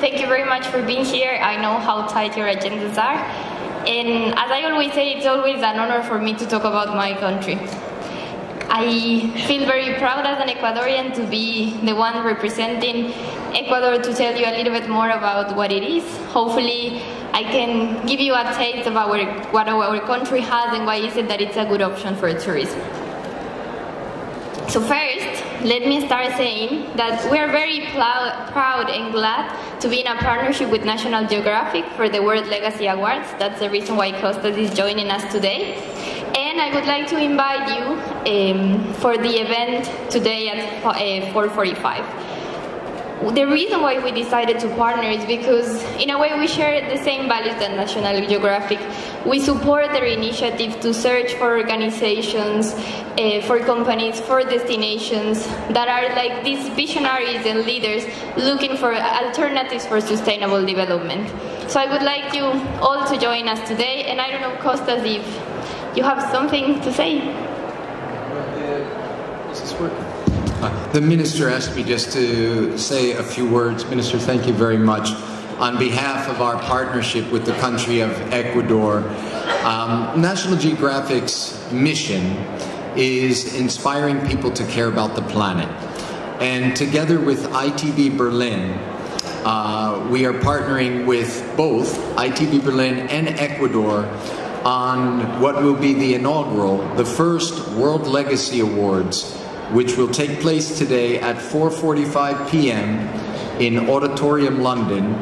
Thank you very much for being here. I know how tight your agendas are. And as I always say, it's always an honor for me to talk about my country. I feel very proud as an Ecuadorian to be the one representing Ecuador to tell you a little bit more about what it is. Hopefully, I can give you a taste of what our country has and why is it that it's a good option for tourism. So first, let me start saying that we are very proud and glad to be in a partnership with National Geographic for the World Legacy Awards. That's the reason why Costas is joining us today. And I would like to invite you for the event today at 4:45. The reason why we decided to partner is because, in a way, we share the same values that National Geographic. We support their initiative to search for organizations, for companies, for destinations that are like these visionaries and leaders looking for alternatives for sustainable development. So I would like you all to join us today, and I don't know, Costas, if you have something to say. Is this working? The Minister asked me just to say a few words. Minister, thank you very much. On behalf of our partnership with the country of Ecuador, National Geographic's mission is inspiring people to care about the planet. And together with ITB Berlin, we are partnering with both ITB Berlin and Ecuador on what will be the inaugural, the first World Legacy Awards, which will take place today at 4:45 p.m. in Auditorium London.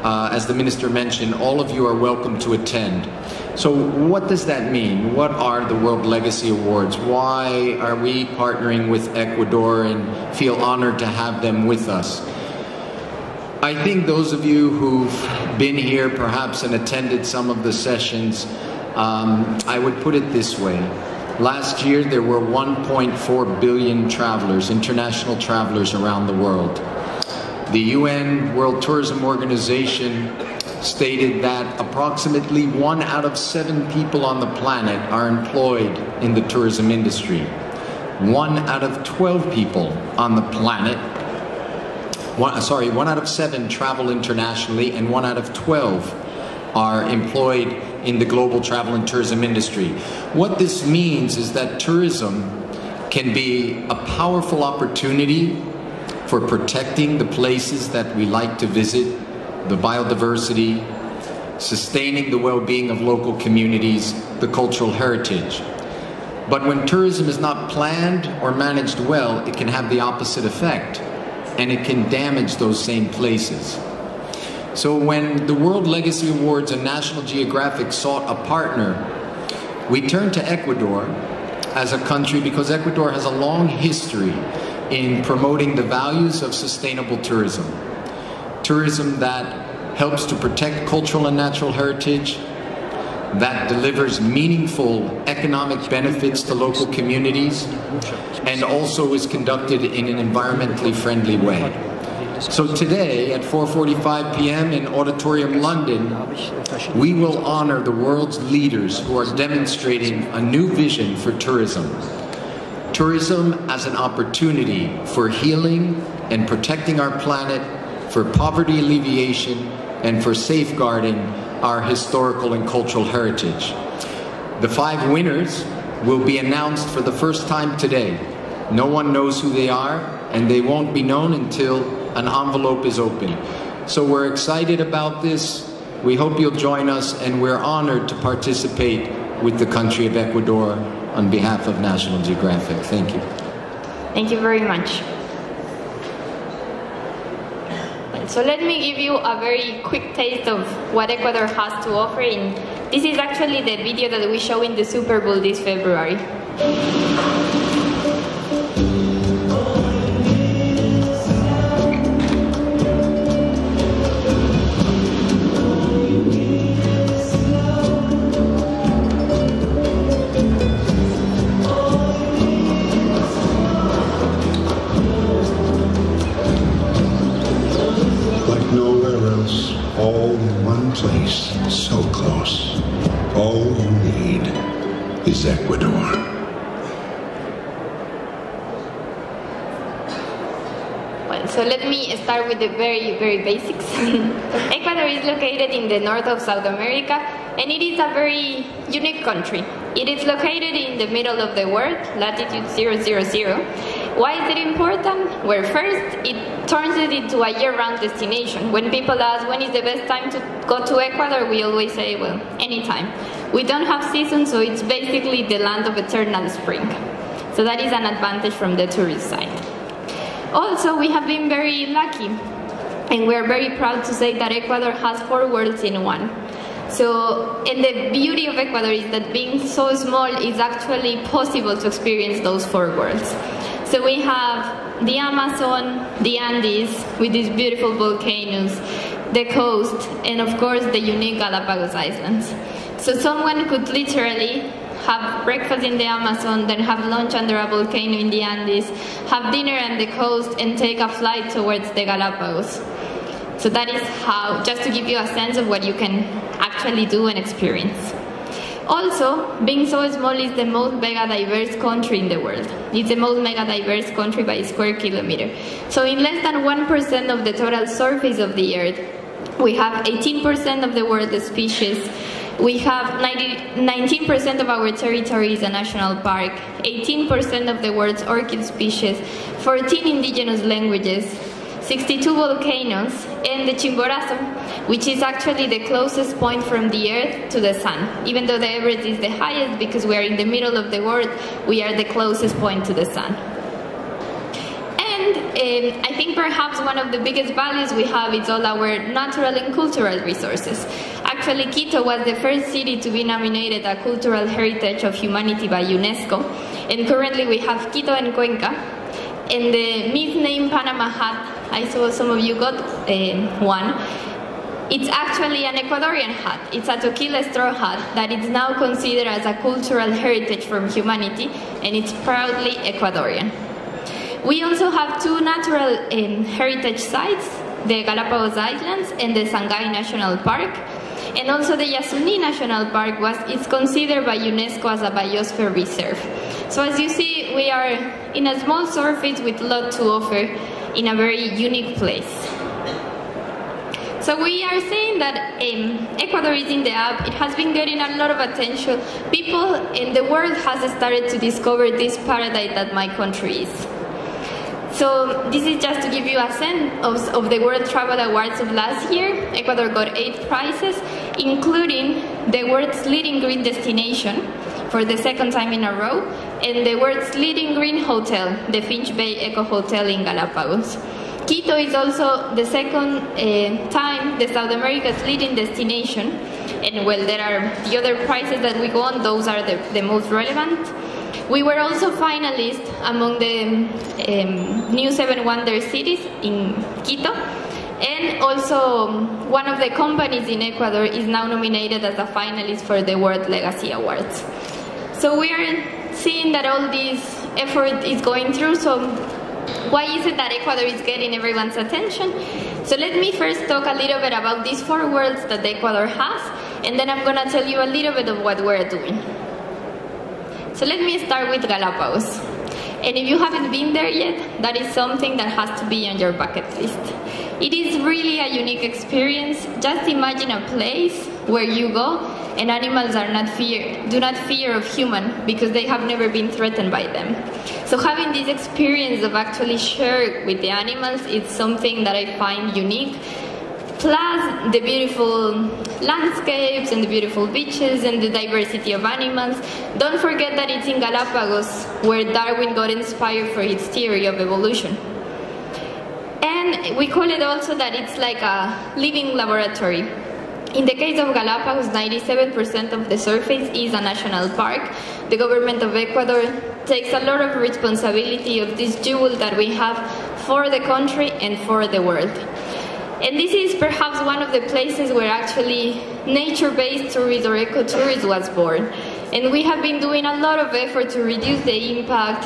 As the Minister mentioned, all of you are welcome to attend. So what does that mean? What are the World Legacy Awards? Why are we partnering with Ecuador and feel honored to have them with us? I think those of you who've been here perhaps and attended some of the sessions, I would put it this way. Last year, there were 1.4 billion travelers, international travelers around the world. The UN World Tourism Organization stated that approximately 1 out of 7 people on the planet are employed in the tourism industry. 1 out of 12 people on the planet, 1 out of 7 travel internationally, and 1 out of 12 are employed in the global travel and tourism industry. What this means is that tourism can be a powerful opportunity for protecting the places that we like to visit, the biodiversity, sustaining the well-being of local communities, the cultural heritage. But when tourism is not planned or managed well, it can have the opposite effect, and it can damage those same places. So when the World Legacy Awards and National Geographic sought a partner, we turned to Ecuador as a country because Ecuador has a long history in promoting the values of sustainable tourism. Tourism that helps to protect cultural and natural heritage, that delivers meaningful economic benefits to local communities, and also is conducted in an environmentally friendly way. So today at 4:45 p.m. in Auditorium London, we will honor the world's leaders who are demonstrating a new vision for tourism. Tourism as an opportunity for healing and protecting our planet, for poverty alleviation, and for safeguarding our historical and cultural heritage. The 5 winners will be announced for the first time today. No one knows who they are, and they won't be known until an envelope is open. So we're excited about this. We hope you'll join us, and we're honored to participate with the country of Ecuador on behalf of National Geographic. Thank you. Thank you very much. So let me give you a very quick taste of what Ecuador has to offer. This is actually the video that we show in the Super Bowl this February. All in one place, so close. All you need is Ecuador. Well, so So let me start with the very, very basics. Ecuador is located in the north of South America, and it is a very unique country. It is located in the middle of the world, latitude 000. Why is it important? Well, first, it turns it into a year-round destination. When people ask when is the best time to go to Ecuador, we always say, well, anytime. We don't have seasons, so it's basically the land of eternal spring. So that is an advantage from the tourist side. Also, we have been very lucky, and we're very proud to say that Ecuador has 4 worlds in one. So, and the beauty of Ecuador is that being so small, it's actually possible to experience those 4 worlds. So we have the Amazon, the Andes, with these beautiful volcanoes, the coast, and of course the unique Galapagos Islands. So someone could literally have breakfast in the Amazon, then have lunch under a volcano in the Andes, have dinner on the coast, and take a flight towards the Galapagos. So that is how, just to give you a sense of what you can actually do and experience. Also, being so small is the most mega-diverse country in the world. It's the most mega-diverse country by square kilometer. So in less than 1% of the total surface of the Earth, we have 18% of the world's species. We have 19% of our territory is a national park, 18% of the world's orchid species, 14 indigenous languages, 62 volcanoes, and the Chimborazo, which is actually the closest point from the Earth to the Sun. Even though the Everest is the highest, because we are in the middle of the world, we are the closest point to the Sun. And I think perhaps one of the biggest values we have is all our natural and cultural resources. Actually, Quito was the first city to be nominated a Cultural Heritage of Humanity by UNESCO, and currently we have Quito and Cuenca. And the misnamed Panama hat, I saw some of you got one. It's actually an Ecuadorian hat. It's a tequila straw hat that is now considered as a cultural heritage from humanity, and it's proudly Ecuadorian. We also have 2 natural heritage sites, the Galapagos Islands and the Sangay National Park. And also the Yasuni National Park is considered by UNESCO as a biosphere reserve. So as you see, we are in a small surface with a lot to offer in a very unique place. So we are saying that Ecuador is in the app. It has been getting a lot of attention. People in the world has started to discover this paradise that my country is. So this is just to give you a sense of the World Travel Awards of last year. Ecuador got 8 prizes, including the world's leading green destination for the 2nd time in a row, and the world's leading green hotel, the Finch Bay Eco Hotel in Galapagos. Quito is also the 2nd time the South America's leading destination, and well, there are the other prizes that we won, those are the most relevant. We were also finalists among the new 7 Wonder Cities in Quito, and also one of the companies in Ecuador is now nominated as a finalist for the World Legacy Awards. So we are seeing that all this effort is going through, so why is it that Ecuador is getting everyone's attention? So let me first talk a little bit about these 4 worlds that Ecuador has, and then I'm going to tell you a little bit of what we're doing. So let me start with Galapagos. And if you haven't been there yet, that is something that has to be on your bucket list. It is really a unique experience. Just imagine a place where you go and animals do not fear of human because they have never been threatened by them. So having this experience of actually share with the animals, it's something that I find unique. Plus the beautiful landscapes and the beautiful beaches and the diversity of animals. Don't forget that it's in Galapagos where Darwin got inspired for his theory of evolution. And we call it also that it's like a living laboratory. In the case of Galapagos, 97% of the surface is a national park. The government of Ecuador takes a lot of responsibility of this jewel that we have for the country and for the world. And this is perhaps one of the places where actually nature-based tourism or ecotourism was born. And we have been doing a lot of effort to reduce the impact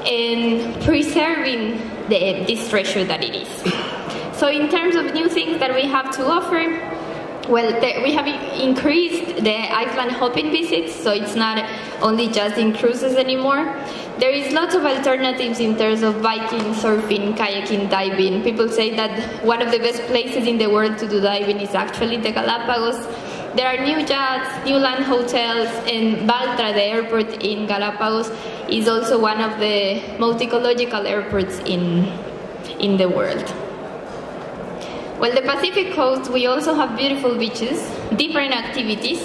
and preserving this treasure that it is. So in terms of new things that we have to offer, Well, we have increased the island hopping visits, so it's not only just in cruises anymore. There is lots of alternatives in terms of biking, surfing, kayaking, diving. People say that one of the best places in the world to do diving is actually the Galapagos. There are new yachts, new land hotels, and Baltra, the airport in Galapagos, is also one of the most ecological airports in the world. Well, the Pacific coast, we also have beautiful beaches, different activities,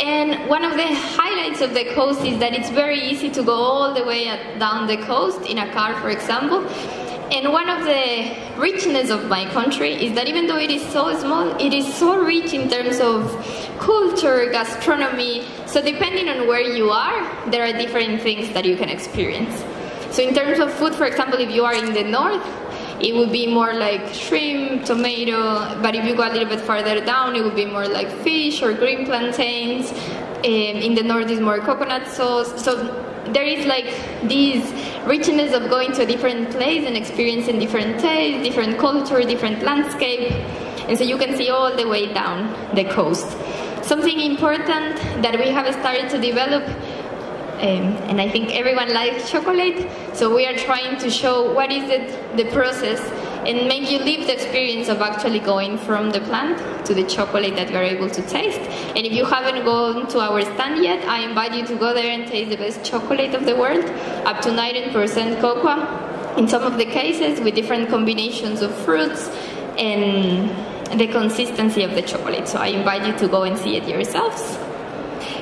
and one of the highlights of the coast is that it's very easy to go all the way down the coast in a car, for example. And one of the richness of my country is that even though it is so small, it is so rich in terms of culture, gastronomy. So depending on where you are, there are different things that you can experience. So in terms of food, for example, if you are in the north, it would be more like shrimp, tomato, but if you go a little bit farther down, it would be more like fish or green plantains. In the north is more coconut sauce. So there is like this richness of going to a different place and experiencing different tastes, different culture, different landscape. And so you can see all the way down the coast. Something important that we have started to develop, and I think everyone likes chocolate, so we are trying to show what is the process and make you live the experience of actually going from the plant to the chocolate that you are able to taste. And if you haven't gone to our stand yet, I invite you to go there and taste the best chocolate of the world, up to 90% cocoa, in some of the cases with different combinations of fruits and the consistency of the chocolate. So I invite you to go and see it yourselves.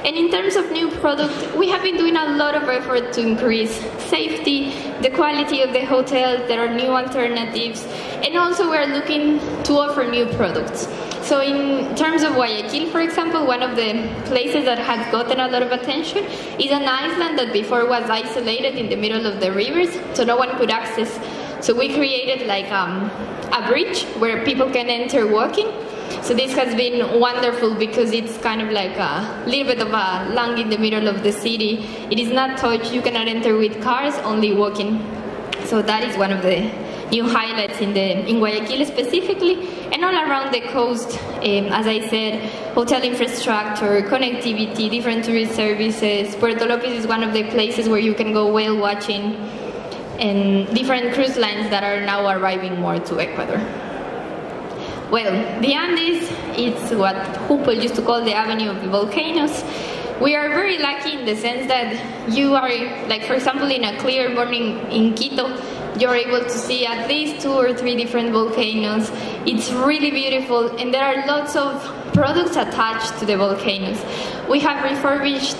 And in terms of new product, we have been doing a lot of effort to increase safety, the quality of the hotels. There are new alternatives, and also we're looking to offer new products. So in terms of Guayaquil, for example, one of the places that has gotten a lot of attention is an island that before was isolated in the middle of the rivers, so no one could access. So we created like a bridge where people can enter walking. So this has been wonderful because it's kind of like a little bit of a lung in the middle of the city. It is not touched, you cannot enter with cars, only walking. So that is one of the new highlights in Guayaquil specifically, and all around the coast. As I said, hotel infrastructure, connectivity, different tourist services. Puerto Lopez is one of the places where you can go whale watching, and different cruise lines that are now arriving more to Ecuador. Well, the Andes, it's what Humboldt used to call the Avenue of the Volcanoes. We are very lucky in the sense that you are, like for example, in a clear morning in Quito, you're able to see at least 2 or 3 different volcanoes. It's really beautiful, and there are lots of products attached to the volcanoes. We have refurbished,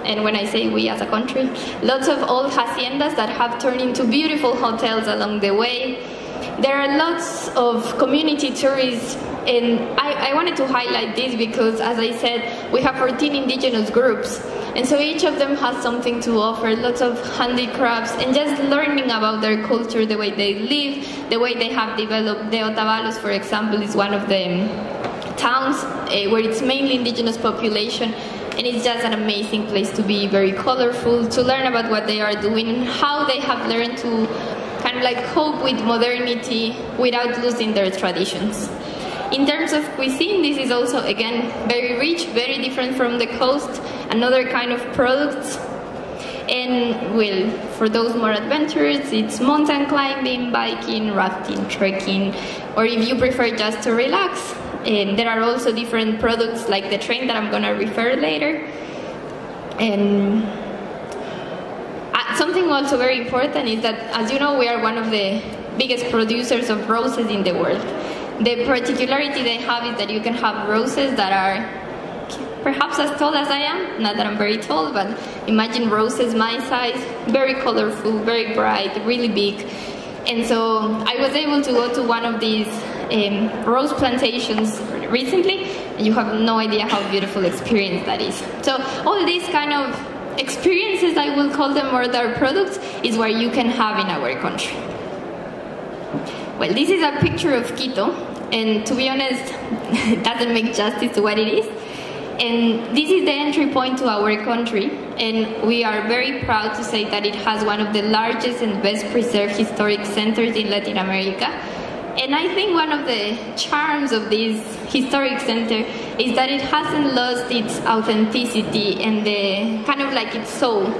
and when I say we as a country, lots of old haciendas that have turned into beautiful hotels along the way. There are lots of community tourists, and I wanted to highlight this because, as I said, we have 14 indigenous groups, and so each of them has something to offer, lots of handicrafts, and just learning about their culture, the way they live, the way they have developed. The Otavalos, for example, is one of the towns where it's mainly indigenous population, and it's just an amazing place to be, very colorful, to learn about what they are doing and how they have learned to kind of like cope with modernity without losing their traditions. In terms of cuisine, this is also, again, very rich, very different from the coast, another kind of products. And, well, for those more adventurous, it's mountain climbing, biking, rafting, trekking, or if you prefer just to relax, and there are also different products like the train that I'm going to refer later. And something also very important is that, as you know, we are one of the biggest producers of roses in the world. The particularity they have is that you can have roses that are perhaps as tall as I am, not that I'm very tall, but imagine roses my size, very colorful, very bright, really big. And so I was able to go to one of these rose plantations recently, and you have no idea how beautiful experience that is. So all these kind of experiences, I will call them, or their products, is what you can have in our country. Well, this is a picture of Quito, and to be honest, it doesn't make justice to what it is. And this is the entry point to our country, and we are very proud to say that it has one of the largest and best preserved historic centers in Latin America. And I think one of the charms of this historic center is that it hasn't lost its authenticity and the kind of like its soul.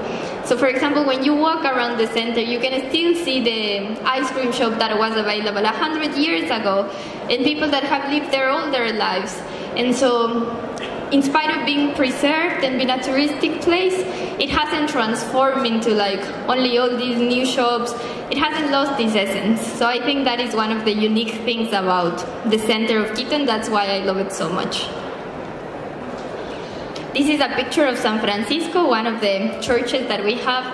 So for example, when you walk around the center, you can still see the ice cream shop that was available 100 years ago, and people that have lived there all their lives. And so, in spite of being preserved and being a touristic place, it hasn't transformed into like only all these new shops. It hasn't lost its essence. So I think that is one of the unique things about the center of Quito, and that's why I love it so much. This is a picture of San Francisco, one of the churches that we have.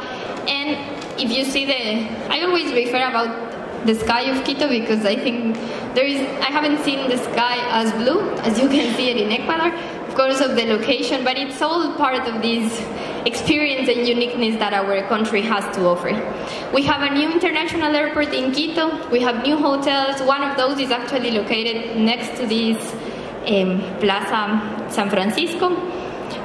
And if you see I always refer about the sky of Quito because I think I haven't seen the sky as blue as you can see it in Ecuador, of course of the location, but it's all part of this experience and uniqueness that our country has to offer. We have a new international airport in Quito, we have new hotels. One of those is actually located next to this Plaza San Francisco.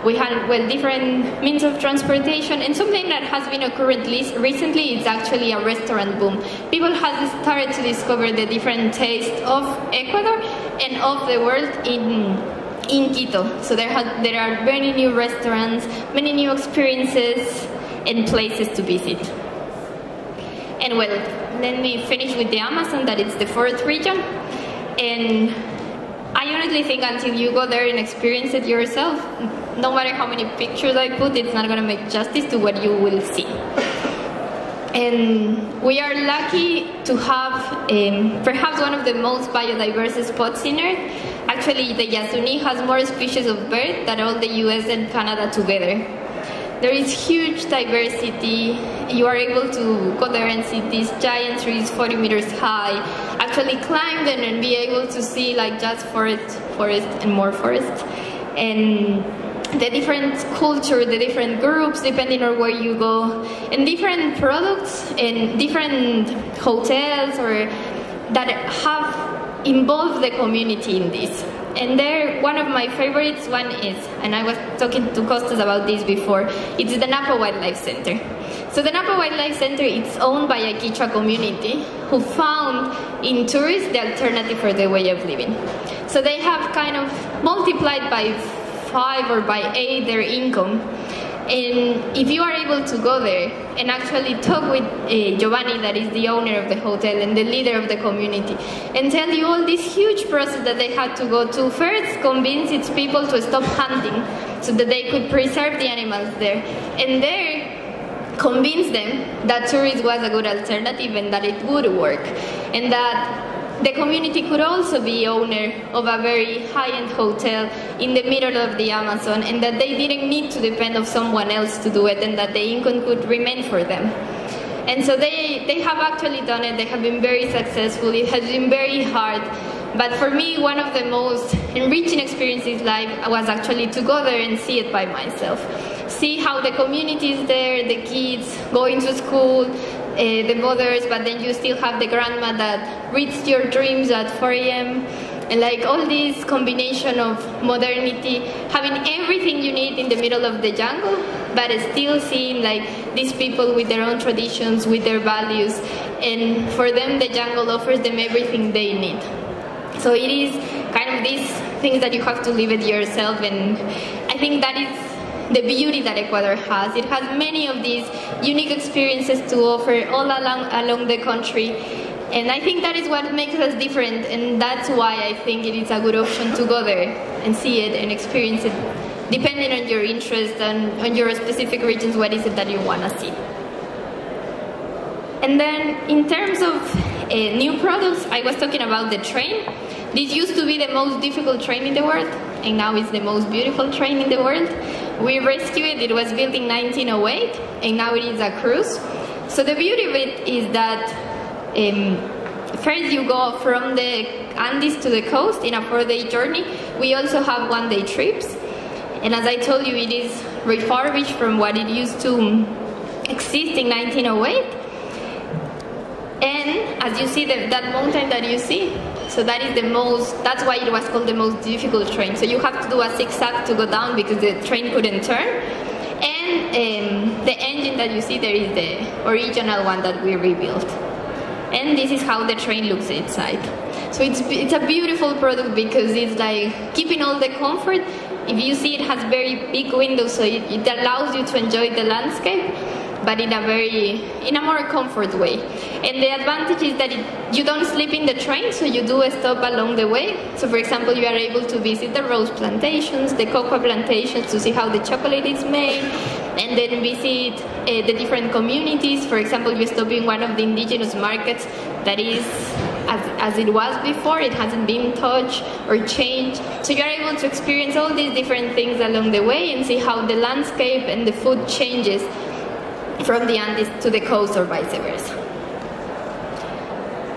We have, well, different means of transportation, and something that has been occurring recently is actually a restaurant boom. People have started to discover the different tastes of Ecuador and of the world in Quito. So there are many new restaurants, many new experiences and places to visit. And well, let me finish with the Amazon, that it's the 4th region. And I honestly think until you go there and experience it yourself, no matter how many pictures I put, it's not going to make justice to what you will see. And we are lucky to have perhaps one of the most biodiverse spots in Earth. Actually, the Yasuni has more species of birds than all the US and Canada together. There is huge diversity. You are able to go there and see these giant trees 40 meters high, actually climb them and be able to see like just forest and more forest. And the different culture, the different groups, depending on where you go, and different products and different hotels or that have involved the community in this. And there, one of my favorites one is, and I was talking to Costas about this before, it's the Napa Wildlife Center. So the Napa Wildlife Center is owned by a Quechua community who found in tourists the alternative for their way of living. So they have kind of multiplied by 5 or by 8 their income. And if you are able to go there and actually talk with Giovanni, that is the owner of the hotel and the leader of the community, and tell you all this huge process that they had to go to first convince its people to stop hunting so that they could preserve the animals there, and there convince them that tourism was a good alternative and that it would work, and that the community could also be owner of a very high-end hotel in the middle of the Amazon, and that they didn't need to depend on someone else to do it, and that the income could remain for them. And so they have actually done it. They have been very successful. It has been very hard. But for me, one of the most enriching experiences in life was actually to go there and see it by myself. See how the community is there, the kids going to school, the mothers, but then you still have the grandma that reads your dreams at 4 a.m. And like all this combination of modernity, having everything you need in the middle of the jungle, but still seeing like these people with their own traditions, with their values, and for them the jungle offers them everything they need. So it is kind of these things that you have to live it yourself, and I think that is the beauty that Ecuador has. It has many of these unique experiences to offer all along the country, and I think that is what makes us different, and that's why I think it is a good option to go there and see it and experience it, depending on your interest and on your specific regions, what is it that you want to see. And then in terms of new products, I was talking about the train. This used to be the most difficult train in the world, and now it's the most beautiful train in the world. We rescued it. It was built in 1908, and now it is a cruise. So the beauty of it is that first you go from the Andes to the coast in a 4-day journey. We also have 1-day trips. And as I told you, it is refurbished from what it used to exist in 1908. And as you see, that mountain that you see, so that is that's why it was called the most difficult train. So you have to do a zigzag to go down because the train couldn't turn. And the engine that you see there is the original one that we rebuilt. And this is how the train looks inside. So it's a beautiful product because it's like keeping all the comfort. If you see, it has very big windows, so it allows you to enjoy the landscape, but in a more comfort way. And the advantage is that you don't sleep in the train, so you do a stop along the way. So for example, you are able to visit the rose plantations, the cocoa plantations, to see how the chocolate is made, and then visit the different communities. For example, you stop in one of the indigenous markets that is as it was before. It hasn't been touched or changed. So you're able to experience all these different things along the way and see how the landscape and the food changes from the Andes to the coast or vice versa.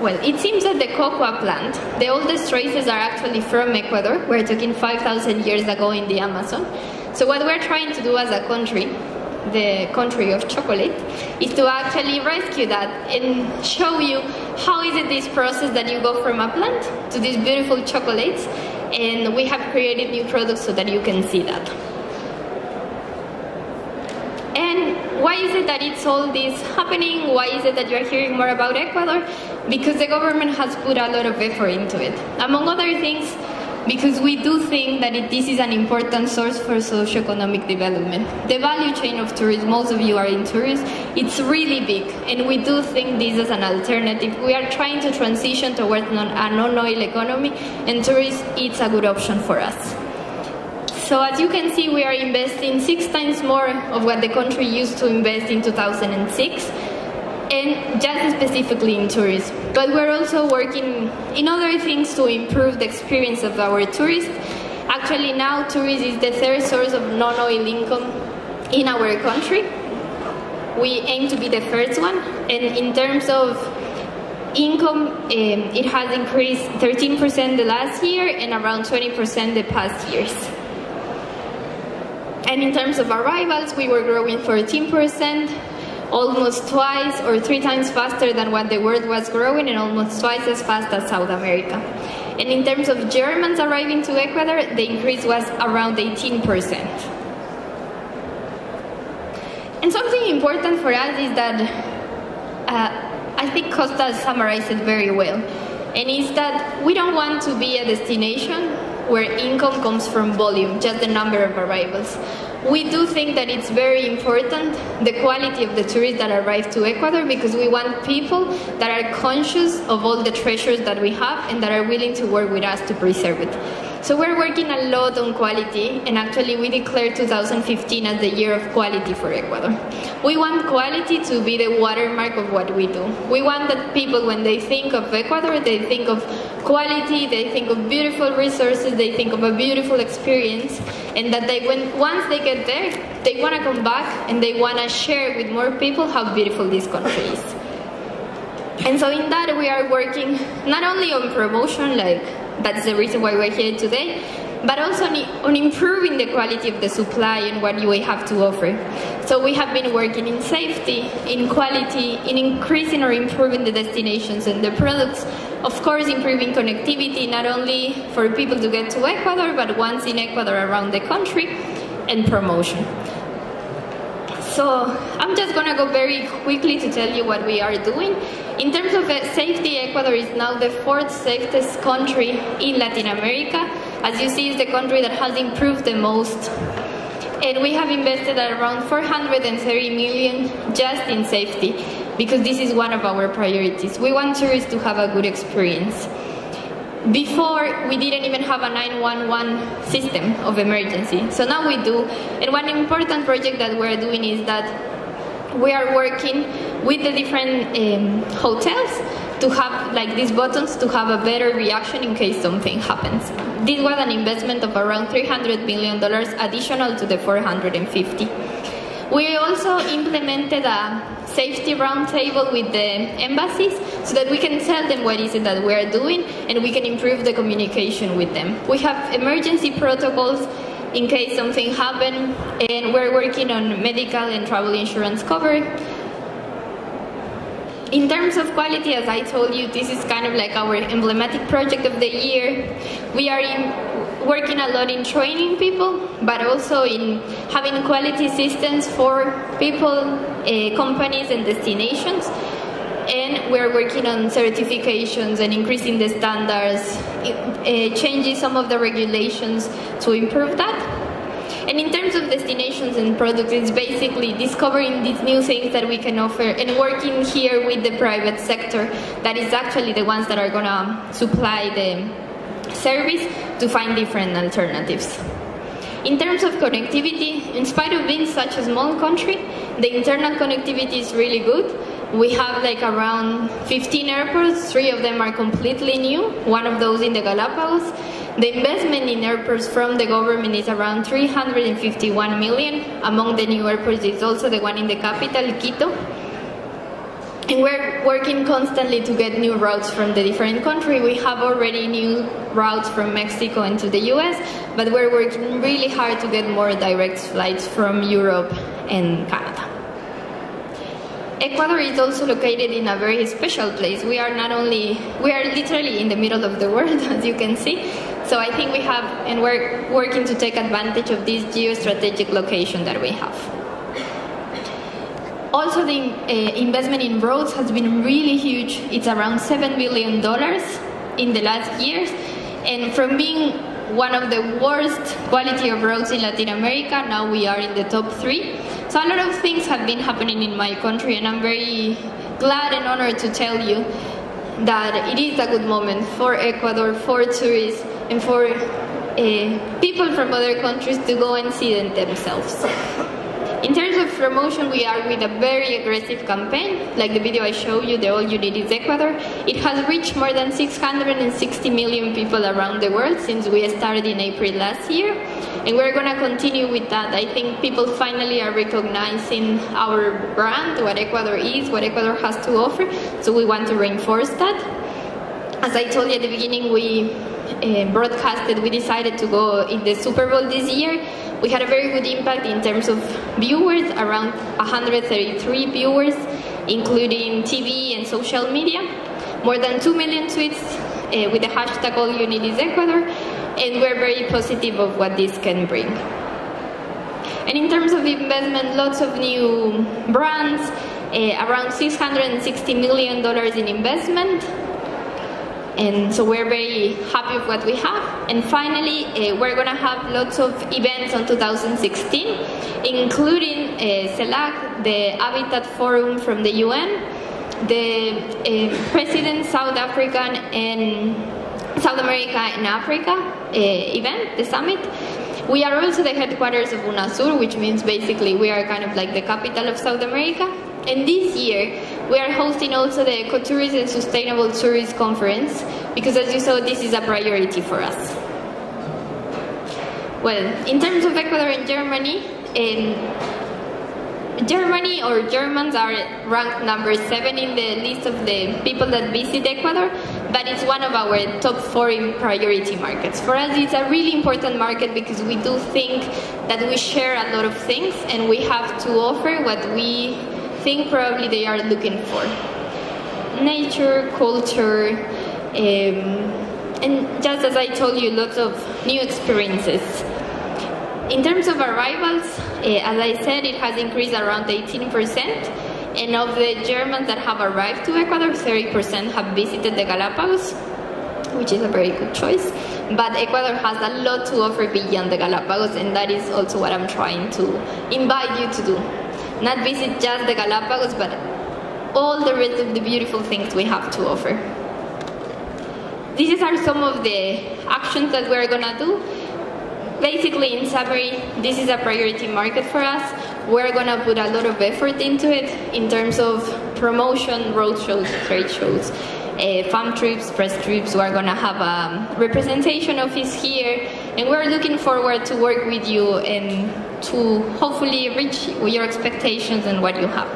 Well, it seems that the cocoa plant, the oldest traces are actually from Ecuador. We're talking 5,000 years ago in the Amazon. So what we're trying to do as a country, the country of chocolate, is to actually rescue that and show you how is it this process that you go from a plant to these beautiful chocolates. And we have created new products so that you can see that. And why is it that it's all this happening? Why is it that you're hearing more about Ecuador? Because the government has put a lot of effort into it. Among other things, because we do think that this is an important source for socioeconomic development. The value chain of tourism, most of you are in tourism, it's really big, and we do think this is an alternative. We are trying to transition towards a non-oil economy, and tourism is a good option for us. So as you can see, we are investing 6 times more of what the country used to invest in 2006, and just specifically in tourism. But we're also working in other things to improve the experience of our tourists. Actually now tourism is the 3rd source of non-oil income in our country. We aim to be the 1st one, and in terms of income, it has increased 13% the last year and around 20% the past years. And in terms of arrivals, we were growing 14%, almost twice or 3 times faster than what the world was growing, and almost twice as fast as South America. And in terms of Germans arriving to Ecuador, the increase was around 18%. And something important for us is that, I think Costa summarized it very well, and it's that we don't want to be a destination where income comes from volume, just the number of arrivals. We do think that it's very important, the quality of the tourists that arrive to Ecuador, because we want people that are conscious of all the treasures that we have and that are willing to work with us to preserve it. So we're working a lot on quality, and actually we declared 2015 as the year of quality for Ecuador. We want quality to be the watermark of what we do. We want that people, when they think of Ecuador, they think of quality, they think of beautiful resources, they think of a beautiful experience, and that once they get there, they want to come back and they want to share with more people how beautiful this country is. And so in that we are working not only on promotion, like that's the reason why we're here today, but also on improving the quality of the supply and what we have to offer. So we have been working in safety, in quality, in increasing or improving the destinations and the products. Of course, improving connectivity, not only for people to get to Ecuador, but once in Ecuador around the country, and promotion. So I'm just going to go very quickly to tell you what we are doing. In terms of safety, Ecuador is now the 4th safest country in Latin America. As you see, it's the country that has improved the most. And we have invested around 430 million just in safety, because this is one of our priorities. We want tourists to have a good experience. Before, we didn't even have a 911 system of emergency, so now we do. And one important project that we're doing is that we are working with the different hotels to have like these buttons to have a better reaction in case something happens. This was an investment of around $300 million additional to the 450. We also implemented a safety roundtable with the embassies so that we can tell them what is it that we are doing and we can improve the communication with them. We have emergency protocols in case something happens, and we're working on medical and travel insurance cover. In terms of quality, as I told you, this is kind of like our emblematic project of the year. We are working a lot in training people, but also in having quality systems for people, companies and destinations. And we're working on certifications and increasing the standards, changing some of the regulations to improve that. And in terms of destinations and products, it's basically discovering these new things that we can offer and working here with the private sector that is actually the ones that are going to supply the service to find different alternatives. In terms of connectivity, in spite of being such a small country, the internal connectivity is really good. We have like around 15 airports, 3 of them are completely new, one of those in the Galapagos. The investment in airports from the government is around 351 million. Among the new airports is also the one in the capital, Quito. And we're working constantly to get new routes from the different countries. We have already new routes from Mexico into the US, but we're working really hard to get more direct flights from Europe and Canada. Ecuador is also located in a very special place. We are literally in the middle of the world, as you can see. So I think we're working to take advantage of this geostrategic location that we have. Also, the investment in roads has been really huge. It's around $7 billion in the last years. And from being one of the worst quality of roads in Latin America, now we are in the top 3. So a lot of things have been happening in my country, and I'm very glad and honored to tell you that it is a good moment for Ecuador, for tourists, and for people from other countries to go and see them themselves. In terms of promotion, we are with a very aggressive campaign, like the video I showed you, the All You Need is Ecuador. It has reached more than 660 million people around the world since we started in April last year. And we're going to continue with that. I think people finally are recognizing our brand, what Ecuador is, what Ecuador has to offer. So we want to reinforce that. As I told you at the beginning, we decided to go in the Super Bowl this year. We had a very good impact in terms of viewers, around 133 viewers, including TV and social media. More than 2 million tweets with the hashtag All You Need is Ecuador. And we're very positive of what this can bring. And in terms of investment, lots of new brands, around $660 million in investment. And so we're very happy with what we have. And finally, we're going to have lots of events on 2016, including CELAC, the Habitat Forum from the UN, the President South African and South America and Africa event, the summit. We are also the headquarters of UNASUR, which means basically we are kind of like the capital of South America. And this year, we are hosting also the Ecotourism and Sustainable Tourism Conference, because as you saw, this is a priority for us. Well, in terms of Ecuador and Germany, Germany or Germans are ranked number 7 in the list of the people that visit Ecuador, but it's one of our top 4 priority markets. For us, it's a really important market because we do think that we share a lot of things and we have to offer what we think probably they are looking for. Nature, culture, and just as I told you, lots of new experiences. In terms of arrivals, as I said, it has increased around 18%, and of the Germans that have arrived to Ecuador, 30% have visited the Galapagos, which is a very good choice. But Ecuador has a lot to offer beyond the Galapagos, and that is also what I'm trying to invite you to do. Not visit just the Galapagos, but all the rest of the beautiful things we have to offer. These are some of the actions that we're gonna do. Basically, in summary, this is a priority market for us. We're gonna put a lot of effort into it in terms of promotion, road shows, trade shows, farm trips, press trips. We're gonna have a representation office here, and we're looking forward to work with you and to hopefully reach your expectations and what you have.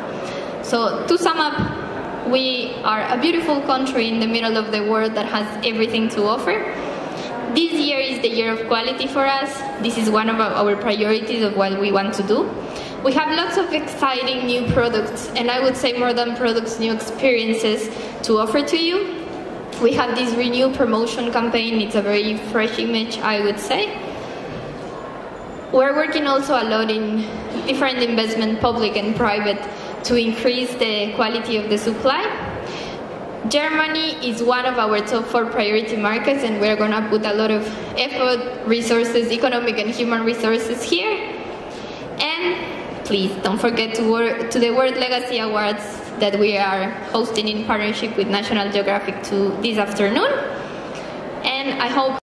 So to sum up, we are a beautiful country in the middle of the world that has everything to offer. This year is the year of quality for us. This is one of our priorities of what we want to do. We have lots of exciting new products, and I would say more than products, new experiences to offer to you. We have this renewed promotion campaign. It's a very fresh image, I would say. We're working also a lot in different investment, public and private, to increase the quality of the supply. Germany is one of our top 4 priority markets, and we're going to put a lot of effort, resources, economic and human resources here. And please don't forget to the World Legacy Awards that we are hosting in partnership with National Geographic this afternoon. And I hope